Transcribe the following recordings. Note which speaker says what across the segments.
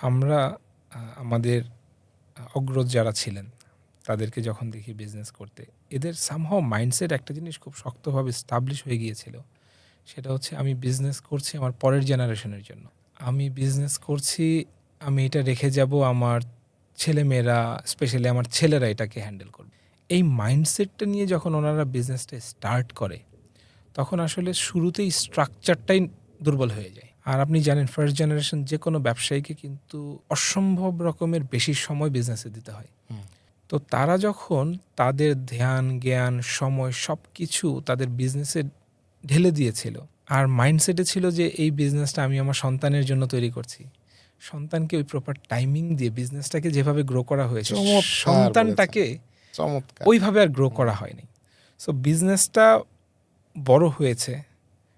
Speaker 1: আমরা আমাদের অগ্রজ যারা ছিলেন তাদেরকে যখন দেখি বিজনেস করতে, এদের সামহাও মাইন্ডসেট একটা জিনিস খুব শক্তভাবে স্টাবলিশ হয়ে গিয়েছিল। সেটা হচ্ছে আমি বিজনেস করছি আমার পরের জেনারেশনের জন্য। আমি বিজনেস করছি, আমি এটা রেখে যাব আমার ছেলেমেয়েরা, স্পেশালি আমার ছেলেরা এটাকে হ্যান্ডেল করবে। এই মাইন্ডসেটটা নিয়ে যখন ওনারা বিজনেসটা স্টার্ট করে তখন আসলে শুরুতেই স্ট্রাকচারটাই দুর্বল হয়ে যায়। আর আপনি জানেন ফার্স্ট জেনারেশন যে কোনো ব্যবসায়ীকে কিন্তু অসম্ভব রকমের বেশি সময় বিজনেসে দিতে হয়। তো তারা যখন তাদের ধ্যান জ্ঞান সময় সব কিছু তাদের বিজনেসে ঢেলে দিয়েছিল, আর মাইন্ডসেটে ছিল যে এই বিজনেসটা আমি আমার সন্তানের জন্য তৈরি করছি, সন্তানকে ওই প্রপার টাইমিং দিয়ে বিজনেসটাকে যেভাবে গ্রো করা হয়েছে সন্তানটাকে ওইভাবে আর গ্রো করা হয়নি। সো বিজনেসটা বড় হয়েছে,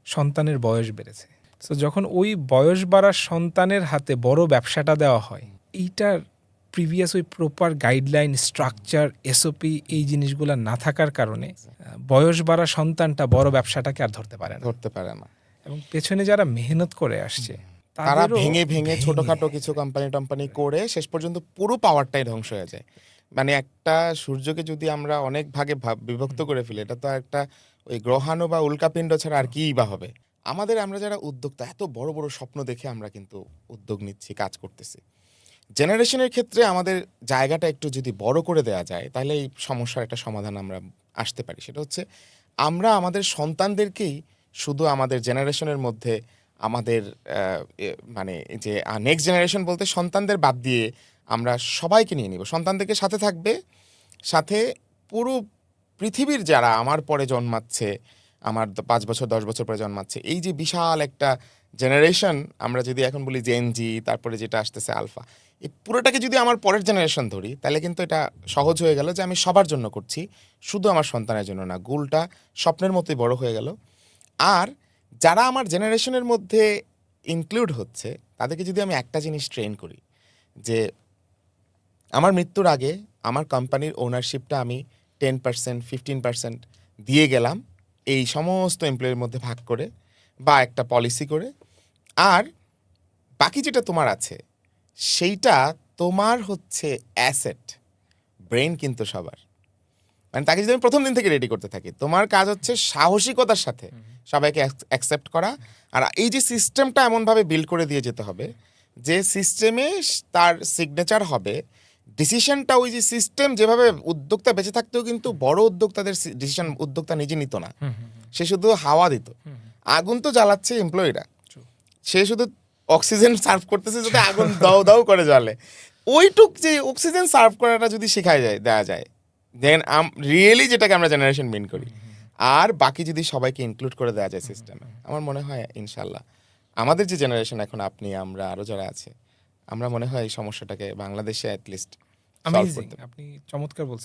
Speaker 1: সন্তানের বয়স বেড়েছে। সো যখন ওই বয়স বাড়ার সন্তানের হাতে বড় ব্যবসাটা দেওয়া হয়, এইটার প্রিভিয়াস ওই প্রপার গাইডলাইন স্ট্রাকচার এসওপি এই জিনিসগুলো না থাকার কারণে বয়স বাড়া সন্তানটা বড় ব্যবসাটাকে আর ধরতে পারে না। এবং পেছনে যারা মেহনত করে আসছে
Speaker 2: তারা ভেঙে ভেঙে ছোটখাটো কিছু কোম্পানি করে শেষ পর্যন্ত পুরো পাওয়ারটাই ধ্বংস হয়ে যায়। মানে একটা সূর্যকে যদি আমরা অনেক ভাগে বিভক্ত করে ফেলি, এটা তো একটা ওই গ্রহাণু বা উল্কাপিণ্ড ছাড়া আর কিই বা হবে। আমরা যারা উদ্যোক্তা, এত বড় বড় স্বপ্ন দেখে আমরা কিন্তু উদ্যোগ নিচ্ছি, কাজ করতেছি। জেনারেশনের ক্ষেত্রে আমাদের জায়গাটা একটু যদি বড় করে দেওয়া যায়, তাহলে এই সমস্যার একটা সমাধান আমরা আসতে পারি। সেটা হচ্ছে আমরা আমাদের সন্তানদেরকেই শুধু আমাদের জেনারেশনের মধ্যে আমাদের মানে যে নেক্সট জেনারেশন বলতে সন্তানদের বাদ দিয়ে আমরা সবাইকে নিয়ে নিব। সন্তানদেরকে সাথে থাকবে, সাথে পুরো পৃথিবীর যারা আমার পরে জন্মাচ্ছে, আমার 5 বছর 10 বছর পরে জন্মাচ্ছে, এই যে বিশাল একটা জেনারেশন, আমরা যদি এখন বলি জেন জি, তারপরে যেটা আসতেছে আলফা, এই পুরোটাকে যদি আমার পরের জেনারেশন ধরি, তাহলে কিন্তু এটা সহজ হয়ে গেল যে আমি সবার জন্য করছি, শুধু আমার সন্তানের জন্য না। গোলটা স্বপ্নের মতোই বড় হয়ে গেল। আর যারা আমার জেনারেশনের মধ্যে ইনক্লুড হচ্ছে, তাদেরকে যদি আমি একটা জিনিস ট্রেন করি যে আমার মৃত্যুর আগে আমার কোম্পানির ওনারশিপটা আমি 10% 15% দিয়ে গেলাম এই সমস্ত এমপ্লয়ির মধ্যে ভাগ করে বা একটা পলিসি করে, আর বাকি যেটা তোমার আছে সেইটা তোমার হচ্ছে অ্যাসেট। ব্রেন কিন্তু সবার, মানে তাকে যদি আমি প্রথম দিন থেকে রেডি করতে থাকি, তোমার কাজ হচ্ছে সাহসিকতার সাথে সবাইকে অ্যাকসেপ্ট করা। আর এই যে সিস্টেমটা এমনভাবে বিল্ড করে দিয়ে যেতে হবে যে সিস্টেমে তার সিগনেচার হবে, ডিসিশনটা ওই যে সিস্টেম যেভাবে উদ্যোক্তা বেঁচে থাকতেও কিন্তু বড় উদ্যোক্তাদের ডিসিশন উদ্যোক্তা নিজে নিত না, সে শুধু হাওয়া দিত। আগুন তো জ্বালাচ্ছে এমপ্লয়িরা, সে শুধু অক্সিজেন সার্ভ করতেছে যাতে আগুন দাও দাও করে জ্বলে। ওইটুক যে অক্সিজেন সার্ভ করাটা যদি শেখায় যায়, দেওয়া যায়, দেন রিয়েলি যেটাকে আমরা জেনারেশন মিন করি, আর বাকি যদি সবাইকে ইনক্লুড করে দেওয়া যায় সিস্টেমে, আমার মনে হয় ইনশাল্লাহ আমাদের যে জেনারেশন এখন, আপনি আমরা আরও যারা আছে, আমরা মনে হয় এই সমস্যাটাকে বাংলাদেশে অ্যাটলিস্ট সলভ করতে।
Speaker 1: আপনি চমৎকার বলছেন।